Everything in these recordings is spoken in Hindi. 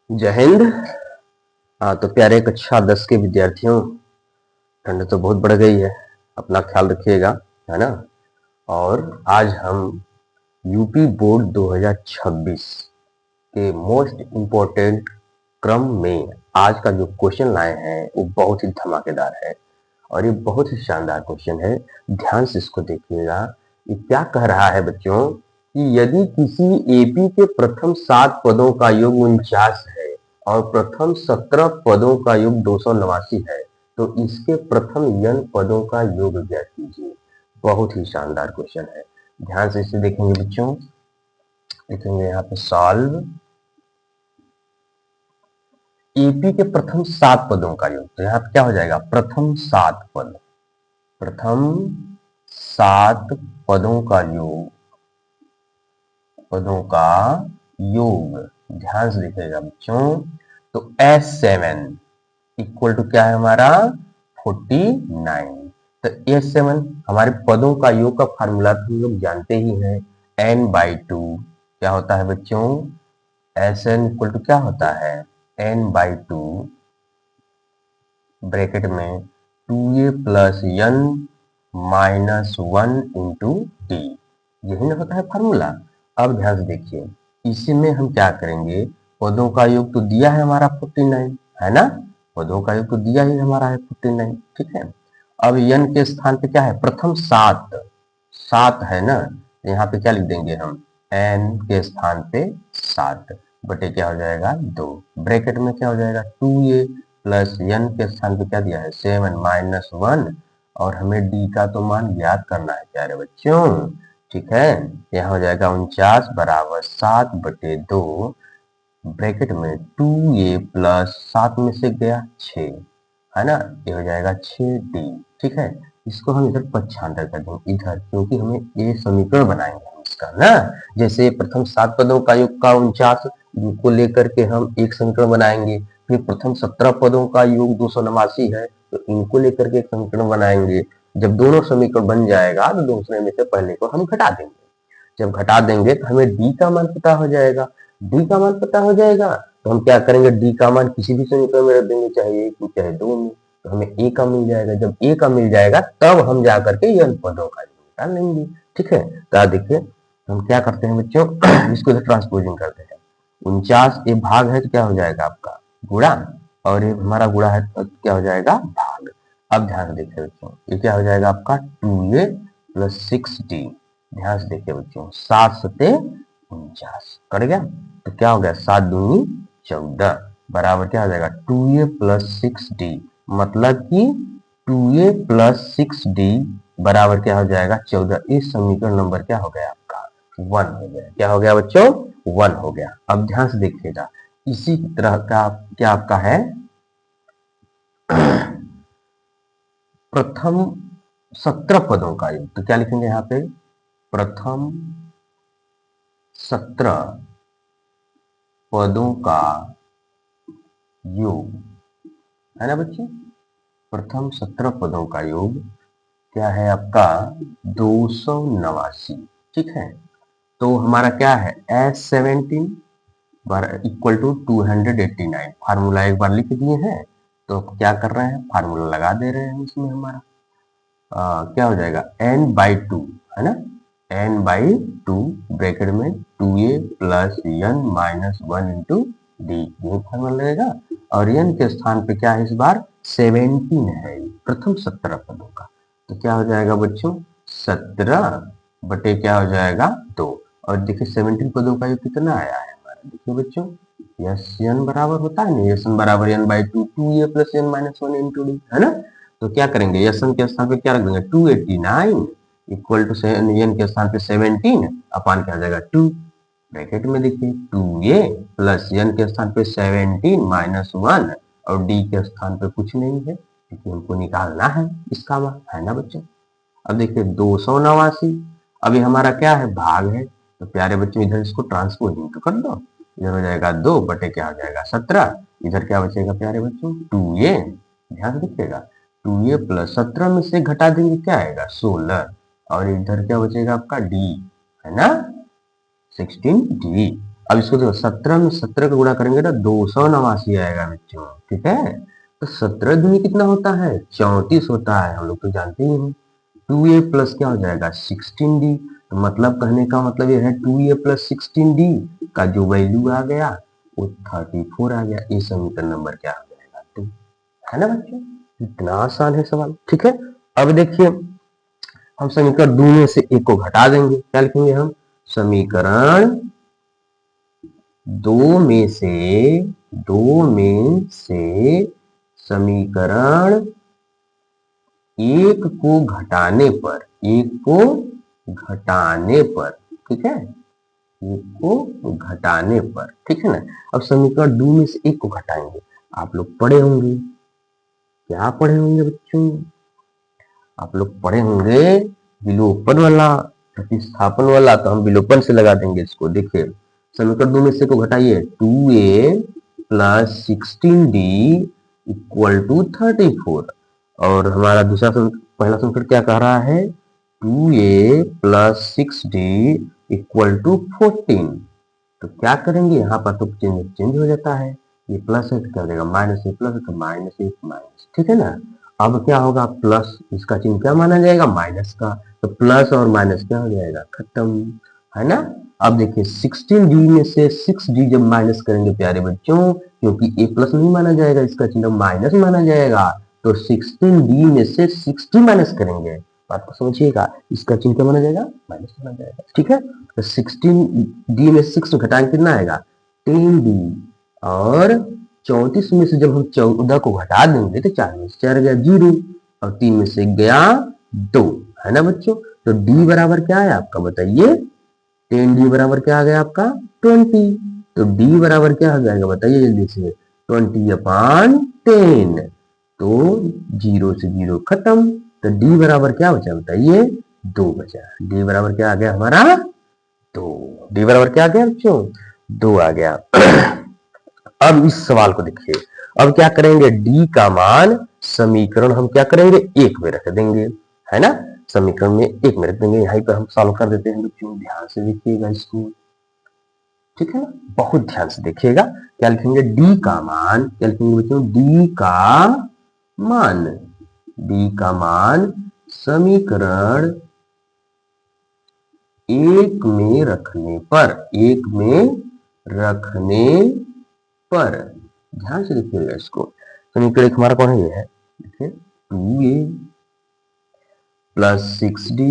जय हिंद। तो प्यारे कक्षा 10 के विद्यार्थियों, ठंड तो बहुत बढ़ गई है, अपना ख्याल रखिएगा, है ना। और आज हम यूपी बोर्ड 2026 के मोस्ट इम्पोर्टेंट क्रम में आज का जो क्वेश्चन लाए हैं वो बहुत ही धमाकेदार है और ये बहुत ही शानदार क्वेश्चन है। ध्यान से इसको देखिएगा। ये क्या कह रहा है बच्चों कि यदि किसी एपी के प्रथम 7 पदों का योग 49 है और प्रथम 17 पदों का योग 289 है तो इसके प्रथम n पदों का योग ज्ञात कीजिए। बहुत ही शानदार क्वेश्चन है, ध्यान से इसे देखेंगे बच्चों। देखेंगे यहाँ पे सॉल्व एपी के प्रथम 7 पदों का योग, तो यहाँ पे क्या हो जाएगा, प्रथम 7 पद, प्रथम 7 पदों का योग, पदों का योग। ध्यान से देखिएगा बच्चों। तो S7 इक्वल टू क्या है हमारा 49। तो S7 हमारे पदों का योग का फार्मूला तो हम लोग जानते ही हैं, n/2 क्या होता है बच्चों, Sn इक्वल टू क्या होता है n/2 ब्रैकेट में 2a plus n minus 1 into D, यही ना होता है फार्मूला। अब ध्यान से देखिए, इसी में हम क्या करेंगे, पदों का योग तो दिया है हमारा 49, है ना, पदों का योग तो दिया ही हमारा है 49, ठीक है। अब n के स्थान पे क्या है, प्रथम 7 7 है ना, तो यहाँ पे क्या लिख देंगे हम, n के स्थान पे 7 बटे क्या हो जाएगा 2, ब्रैकेट में क्या हो जाएगा 2a प्लस n के स्थान पे क्या दिया है 7 माइनस 1, और हमें d का तो मान ज्ञात करना है प्यारे बच्चों, ठीक है। यहाँ हो जाएगा 49 बराबर 7 बटे 2, ब्रैकेट में 2a प्लस 7 में से गया 6, है ना, ये हो जाएगा 6d, ठीक है। इसको हम इधर पक्षांतर कर देंगे इधर, क्योंकि हमें ये समीकरण बनाएंगे हम इसका ना। जैसे प्रथम 7 पदों का योग का 49 को लेकर के हम एक समीकरण बनाएंगे, फिर प्रथम 17 पदों का योग 289 है तो इनको लेकर के एक समीकरण बनाएंगे। जब दोनों समीकरण बन जाएगा तो दूसरे में से पहले को हम घटा देंगे। जब घटा देंगे तो हमें डी का मान पता हो जाएगा। डी का मान पता हो जाएगा तो हम क्या करेंगे, डी का मान किसी भी समीकरण में रख देंगे, चाहे एक में चाहे दो में, तो हमें ए का मिल जाएगा। जब ए का मिल जाएगा तब हम जा करके n पदों का निकाल लेंगे, ठीक है। तो देखिए हम क्या करते हैं बच्चों, इसको ट्रांसपोजिंग करते हैं। 49 ये भाग है तो क्या हो जाएगा आपका गुणा, और ये हमारा गुणा है तो क्या हो जाएगा भाग। अब ध्यान से देखिए बच्चों, ये क्या हो जाएगा आपका 2a प्लस 6d। ध्यान से देखिए बच्चों, 7 सते 49 कर गया, तो क्या हो गया 7 दूनी 14 बराबर क्या हो जाएगा 2a प्लस 6d, मतलब कि 2a प्लस 6d बराबर क्या हो जाएगा 14। इस समीकरण नंबर क्या हो गया आपका 1 हो गया। क्या हो गया बच्चों 1 हो गया। अब ध्यान से देखिएगा, इसी तरह का क्या आपका है प्रथम 17 पदों का योग, तो क्या लिखेंगे यहाँ पे, प्रथम 17 पदों का योग, है ना बच्चे, प्रथम 17 पदों का योग क्या है आपका 289, ठीक है। तो हमारा क्या है S17 इक्वल टू 289, फार्मूला एक बार लिख दिए हैं, तो क्या कर रहे हैं फार्मूला लगा दे रहे हैं इसमें हमारा। क्या हो जाएगा n/2, है ना, n/2 ब्रैकेट में 2a plus n minus 1 into D, ये फार्मूला लगेगा। और n के स्थान पे क्या है इस बार 17 है, प्रथम 17 पदों का, तो क्या हो जाएगा बच्चों 17 बटे क्या हो जाएगा 2। और देखिए 17 पदों का ये कितना आया है हमारा, देखिए बच्चों यस n बराबर होता है ना, यस n बराबर n/2 2a plus n minus 1 into D, है ना। तो क्या करेंगे, यसन के स्थान पे क्या रख देंगे 289 इक्वल टू एन के स्थान पे 17 अपान क्या आ जाएगा 2, ब्रैकेट में देखिए 2a प्लस n के स्थान पे 17 माइनस 1, और d के स्थान पे कुछ नहीं है क्योंकि हमको निकालना है इसका मान, है ना बच्चों। अब देखिए 289, अभी हमारा क्या है भाग है, तो प्यारे बच्चों इधर इसको ट्रांसपोजिंग तो कर दो, इधर हो जाएगा 2 बटे क्या हो जाएगा 17, इधर क्या बचेगा प्यारे बच्चों 2a, ध्यान रखिएगा 2a प्लस 17 में से घटा देंगे क्या आएगा 16, और इधर क्या बचेगा आपका d, है ना 16d। अब इसको देखो 17 में 17 का गुणा करेंगे ना 289 आएगा बच्चों, ठीक है। तो 17 दूनी कितना होता है 34 होता है, हम लोग तो जानते ही हैं। 2a प्लस क्या हो जाएगा 16d, तो मतलब कहने का मतलब ये है 2a प्लस 16d का जो वैल्यू आ गया वो 34 आ गया। ये समीकरण नंबर क्या हो जाएगा 2, है ना बच्चों। इतना आसान है सवाल, ठीक है। अब देखिए हम समीकरण 2 में से एक को घटा देंगे, क्या लिखेंगे हम समीकरण 2 में से समीकरण एक को घटाने पर, ठीक है, एक को घटाने पर, ठीक है ना। अब समीकरण 2 में से एक को घटाएंगे, आप लोग पढ़े होंगे, क्या पढ़े होंगे बच्चों, आप लोग पढ़े होंगे विलोपन वाला, प्रतिस्थापन वाला। तो हम विलोपन से लगा देंगे इसको। देखिए समीकरण 2 में से को घटाइए 2a plus 16d equal to 34, और हमारा दूसरा पहला समीकरण क्या कह रहा है 2a plus 6d equal to 14। तो क्या करेंगे यहाँ पर तो चेंज हो जाता है, ये प्लस है तो क्या हो जाएगा माइनस, ये प्लस है तो माइनस, एक माइनस, ठीक है ना। अब क्या होगा प्लस, इसका चिन्ह क्या माना जाएगा माइनस का, तो प्लस और माइनस क्या हो जाएगा खत्म, है ना। अब देखिए 16d में से 6d जब माइनस करेंगे प्यारे बच्चों, क्योंकि a प्लस नहीं माना जाएगा, इसका चिन्ह माइनस माना जाएगा, तो 16d में से 6d माइनस करेंगे, बात को समझिएगा, इसका चिन्ह क्या माना जाएगा माइनस माना जाएगा, ठीक है। तो 16d में 6 घटाएंगे कितना आएगा 10d, और 34 में से जब हम 14 को घटा देंगे तो 4 में से 4 गया 0, और 3 में से 1 गया 2, है ना बच्चों। तो d बराबर क्या है आपका बताइए 10d बराबर क्या आ गया आपका 20, तो d बराबर क्या आ जाएगा बताइए जल्दी से 20/10, तो 0 से 0 खत्म, तो d बराबर क्या बचा बताइए 2 बचा। d बराबर क्या आ गया हमारा 2, d बराबर क्या आ गया बच्चों 2 आ गया। अब इस सवाल को देखिए, अब क्या करेंगे d का मान समीकरण हम क्या करेंगे एक में रख देंगे, है ना, समीकरण में एक में रख देंगे, यहीं पर हम सॉल्व कर देते हैं बच्चों, ध्यान से देखिएगा इसको, ठीक है ना, बहुत ध्यान से देखिएगा। क्या लिखेंगे d का मान, क्या लिखेंगे बच्चों d का मान समीकरण एक में रखने पर, ध्यान से देखिएगा इसको, समीकरण एक हमारा कौन है ये है, देखिए 2a प्लस 6d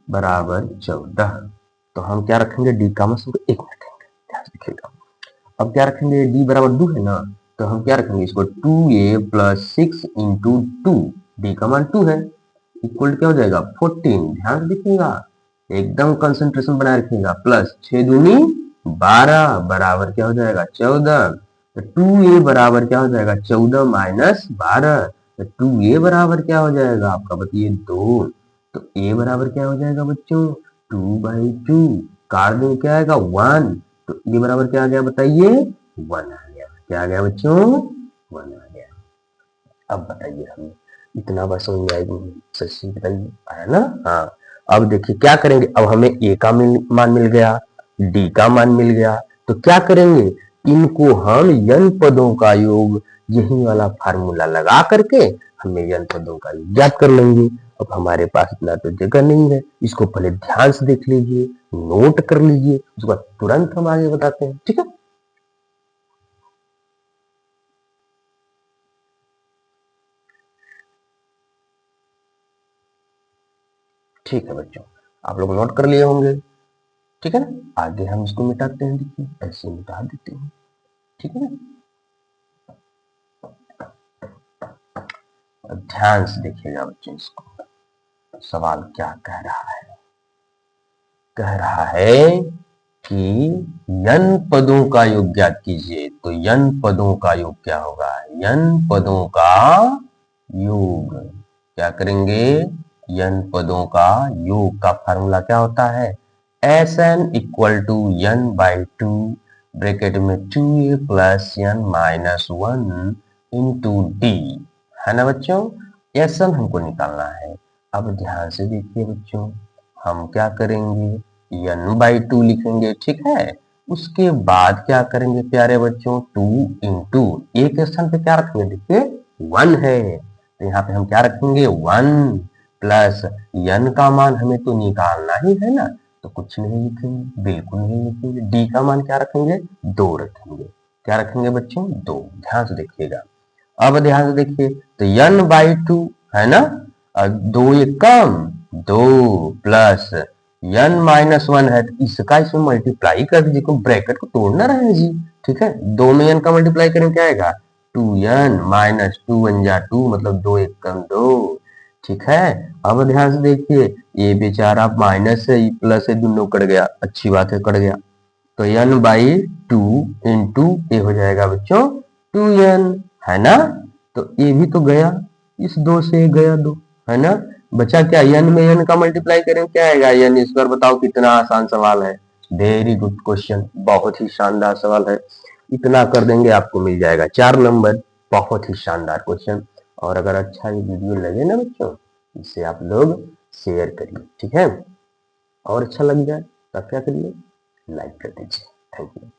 बराबर 14, तो हम क्या रखेंगे d का मान एक में रखेंगे, ध्यान से देखिएगा। अब क्या रखेंगे d बराबर 2 है ना, तो हम क्या रखेंगे इसको 2a प्लस 6 इंटू 2, d का मान 2 है, इक्वल क्या हो जाएगा 14, ध्यान से देखिएगा एकदम कंसंट्रेशन बनाए रखिएगा, प्लस 6 दूनी 12 बराबर क्या हो जाएगा 14, तो 2a बराबर क्या हो जाएगा 14 माइनस 12, तो 2a बराबर क्या हो जाएगा आपका बताइए 2, तो a बराबर क्या हो जाएगा बच्चों 2/2, काट देंगे क्या आएगा 1, तो ये बराबर क्या आ गया बताइए 1 आ गया, क्या आ गया बच्चों 1 आ गया। अब बताइए हमें इतना बस समझ में आएगी, सच्ची बताइए आया ना। हाँ अब देखिए क्या करेंगे, अब हमें a का मान मिल गया, d का मान मिल गया, तो क्या करेंगे इनको हम n पदों का योग, यही वाला फार्मूला लगा करके हमें n पदों का योग ज्ञात कर लेंगे। अब हमारे पास इतना तो जगह नहीं है, इसको पहले ध्यान से देख लीजिए, नोट कर लीजिए, उसके बाद तुरंत हम आगे बताते हैं, ठीक है। ठीक है बच्चों, आप लोग नोट कर लिए होंगे, ठीक है ना। आगे हम इसको मिटाते हैं, देखिए ऐसे मिटा देते हैं, ठीक है ना। ध्यान से देखिएगा बच्चों इसको, सवाल क्या कह रहा है, कह रहा है कि n पदों का योग ज्ञात कीजिए, तो n पदों का योग क्या होगा n पदों का योग, क्या करेंगे n पदों का योग का फार्मूला क्या होता है Sn equal to n/2 bracket में 2a plus n minus 1 into d, है ना बच्चों। Sn हमको निकालना है। अब ध्यान से देखिए बच्चों, हम क्या करेंगे n/2 लिखेंगे, ठीक है। उसके बाद क्या करेंगे प्यारे बच्चों, 2 इंटू ए के स्थान पे क्या रखेंगे, देखिए 1 है, तो यहाँ पे हम क्या रखेंगे 1 प्लस n का मान हमें तो निकालना ही है ना, तो कुछ नहीं लिखेंगे, बिल्कुल नहीं लिखेंगे। डी का मान क्या रखेंगे, 2 रखेंगे। क्या रखेंगे बच्चों, 2। ध्यान से देखिएगा, अब ध्यान से देखिए, तो n/2 है ना, दो एक कम, 2 प्लस n-1 है, तो इसका इसमें मल्टीप्लाई कर दीजिए, को ब्रैकेट को तोड़ना रहे जी, ठीक है। 2 में n का मल्टीप्लाई करें क्या आएगा, 2n माइनस 2 1 जा 2, मतलब 2 एक कम 2, ठीक है। अब ध्यान से देखिए, ये बेचारा माइनस है, ये प्लस है, दोनों कट गया, अच्छी बात है कट गया, तो n/2 इंटू ये हो जाएगा बच्चों 2n, है ना। तो ये भी तो गया, इस 2 से गया 2, है ना। बचा क्या, n में n का मल्टीप्लाई करें क्या आएगा, n स्क्वायर। बताओ कितना आसान सवाल है, वेरी गुड क्वेश्चन, बहुत ही शानदार सवाल है। इतना कर देंगे आपको मिल जाएगा 4 नंबर, बहुत ही शानदार क्वेश्चन। और अगर अच्छा ये वीडियो लगे ना बच्चों, इसे आप लोग शेयर करिए, ठीक है। और अच्छा लग जाए तब क्या करिए, लाइक कर दीजिए। Thank you.